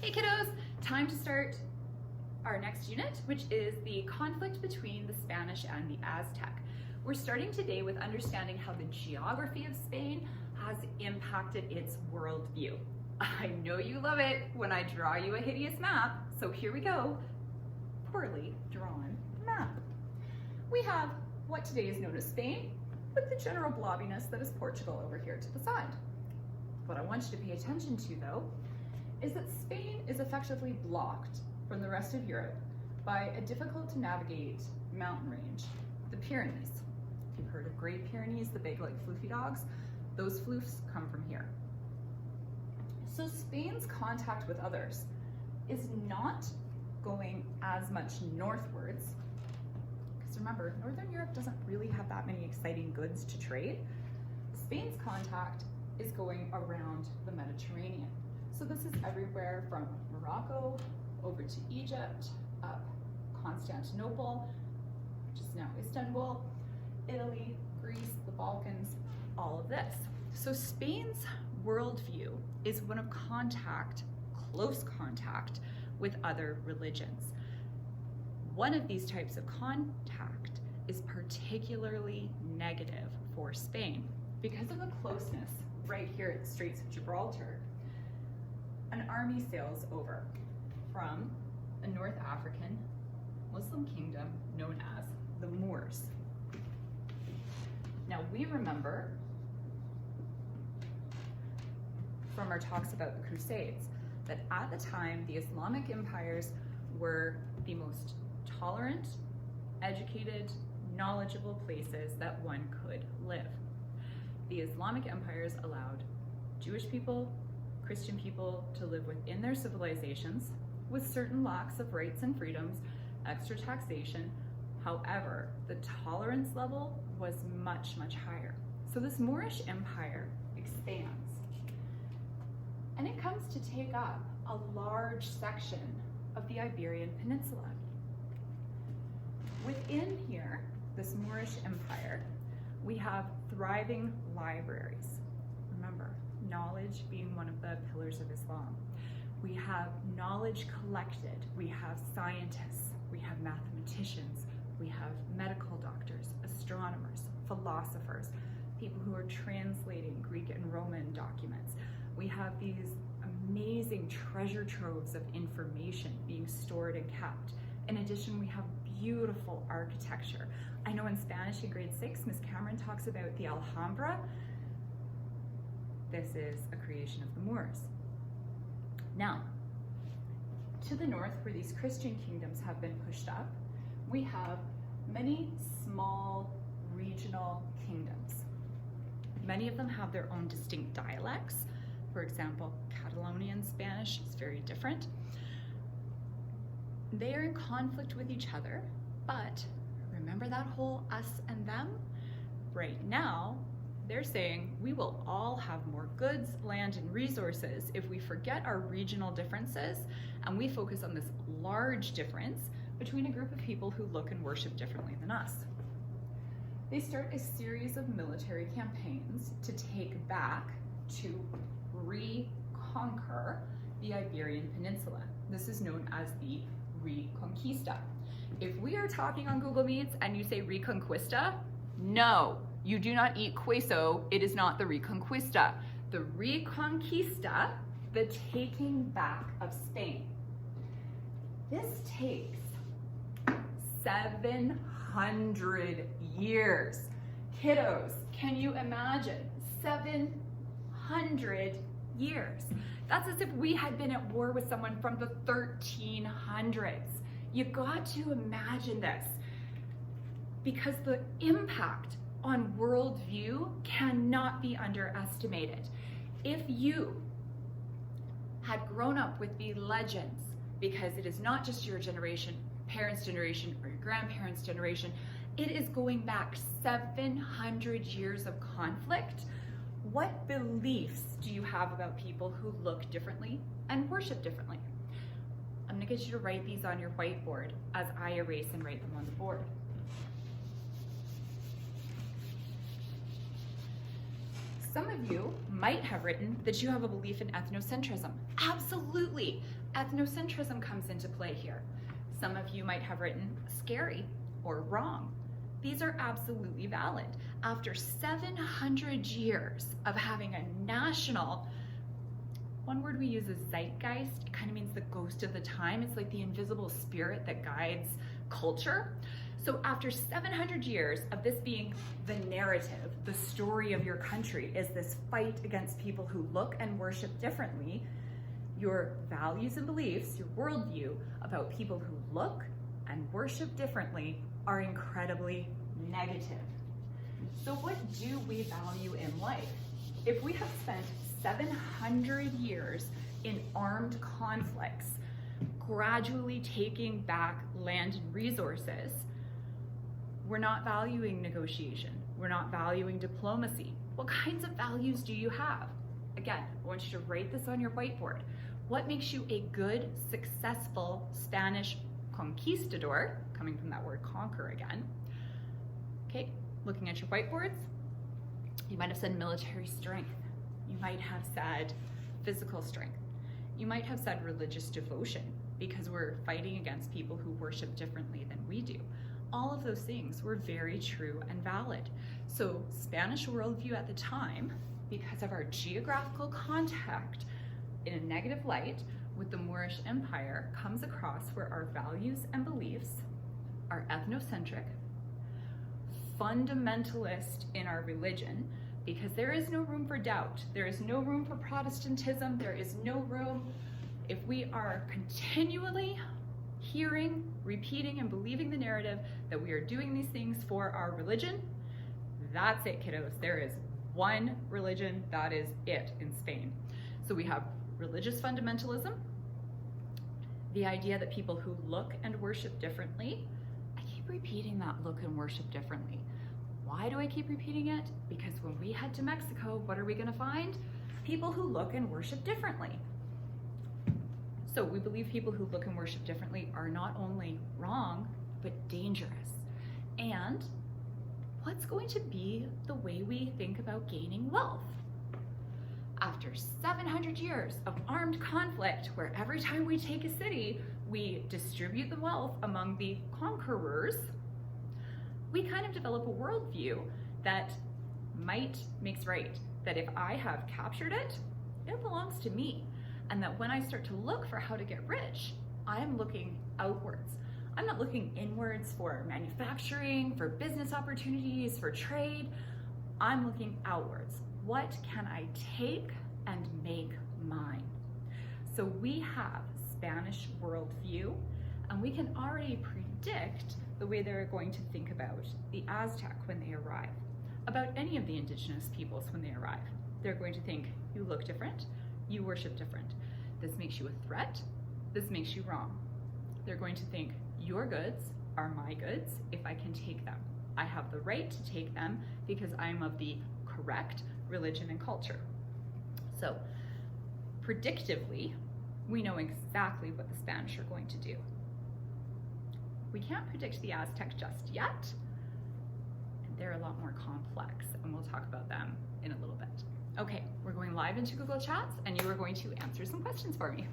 Hey kiddos, time to start our next unit, which is the conflict between the Spanish and the Aztec. We're starting today with understanding how the geography of Spain has impacted its worldview. I know you love it when I draw you a hideous map, so here we go. Poorly drawn map. We have what today is known as Spain, with the general blobbiness that is Portugal over here to the side. What I want you to pay attention to, though, is that Spain is effectively blocked from the rest of Europe by a difficult to navigate mountain range, the Pyrenees. If you've heard of Great Pyrenees, the big like floofy dogs, those floofs come from here. So Spain's contact with others is not going as much northwards, because remember, Northern Europe doesn't really have that many exciting goods to trade. Spain's contact is going around the Mediterranean. So this is everywhere from Morocco over to Egypt, up Constantinople, which is now Istanbul, Italy, Greece, the Balkans, all of this. So Spain's worldview is one of contact, close contact with other religions. One of these types of contact is particularly negative for Spain because of the closeness right here at the Straits of Gibraltar. An army sails over from a North African Muslim kingdom known as the Moors. Now we remember from our talks about the Crusades that at the time the Islamic empires were the most tolerant, educated, knowledgeable places that one could live. The Islamic empires allowed Jewish people, Christian people to live within their civilizations with certain lacks of rights and freedoms, extra taxation. However, the tolerance level was much, much higher. So this Moorish empire expands, and it comes to take up a large section of the Iberian Peninsula. Within here, this Moorish empire, we have thriving libraries. Remember, knowledge being one of the pillars of Islam. We have knowledge collected, we have scientists, we have mathematicians, we have medical doctors, astronomers, philosophers, people who are translating Greek and Roman documents. We have these amazing treasure troves of information being stored and kept. In addition, we have beautiful architecture. I know in Spanish in grade 6, Miss Cameron talks about the Alhambra. This is a creation of the Moors. Now, to the north, where these Christian kingdoms have been pushed up, we have many small regional kingdoms. Many of them have their own distinct dialects. For example, Catalonian Spanish is very different. They are in conflict with each other, but remember that whole us and them? Right now, they're saying we will all have more goods, land, and resources if we forget our regional differences and we focus on this large difference between a group of people who look and worship differently than us. They start a series of military campaigns to take back, to reconquer the Iberian Peninsula. This is known as the Reconquista. If we are talking on Google Meets and you say Reconquista, no. You do not eat queso, it is not the Reconquista. The Reconquista, the taking back of Spain. This takes 700 years. Kiddos, can you imagine? 700 years. That's as if we had been at war with someone from the 1300s. You got to imagine this, because the impact on worldview cannot be underestimated. If you had grown up with the legends, because it is not just your generation, parents' generation, or your grandparents' generation, it is going back 700 years of conflict. What beliefs do you have about people who look differently and worship differently? I'm gonna get you to write these on your whiteboard as I erase and write them on the board. Some of you might have written that you have a belief in ethnocentrism. Absolutely, ethnocentrism comes into play here. Some of you might have written scary or wrong. These are absolutely valid. After 700 years of having a national, one word we use is zeitgeist. It kind of means the ghost of the time. It's like the invisible spirit that guides culture. So after 700 years of this being the narrative, the story of your country is this fight against people who look and worship differently, your values and beliefs, your worldview about people who look and worship differently are incredibly negative. So what do we value in life? If we have spent 700 years in armed conflicts, gradually taking back land and resources, we're not valuing negotiation. We're not valuing diplomacy. What kinds of values do you have? Again, I want you to write this on your whiteboard. What makes you a good, successful Spanish conquistador? Coming from that word conquer again. Okay, looking at your whiteboards, you might have said military strength. You might have said physical strength. You might have said religious devotion because we're fighting against people who worship differently than we do. All of those things were very true and valid. So Spanish worldview at the time, because of our geographical contact in a negative light with the Moorish Empire, comes across where our values and beliefs are ethnocentric, fundamentalist in our religion, because there is no room for doubt. There is no room for Protestantism. There is no room. If we are continually hearing, repeating, and believing the narrative that we are doing these things for our religion, that's it, kiddos. There is one religion, that is it in Spain. So we have religious fundamentalism, the idea that people who look and worship differently, I keep repeating that look and worship differently. Why do I keep repeating it? Because when we head to Mexico, what are we gonna find? People who look and worship differently. So we believe people who look and worship differently are not only wrong, but dangerous. And what's going to be the way we think about gaining wealth? After 700 years of armed conflict, where every time we take a city, we distribute the wealth among the conquerors, we kind of develop a worldview that might makes right, that if I have captured it, it belongs to me. And that when I start to look for how to get rich, I am looking outwards. I'm not looking inwards for manufacturing, for business opportunities, for trade. I'm looking outwards. What can I take and make mine? So we have Spanish worldview, and we can already predict the way they're going to think about the Aztec when they arrive, about any of the indigenous peoples when they arrive. They're going to think, you look different, you worship different. This makes you a threat, this makes you wrong. They're going to think, your goods are my goods if I can take them. I have the right to take them because I'm of the correct religion and culture. So, predictively, we know exactly what the Spanish are going to do. We can't predict the Aztec just yet, and they're a lot more complex, and we'll talk about them in a little bit. Okay, we're going live into Google Chats, and you are going to answer some questions for me.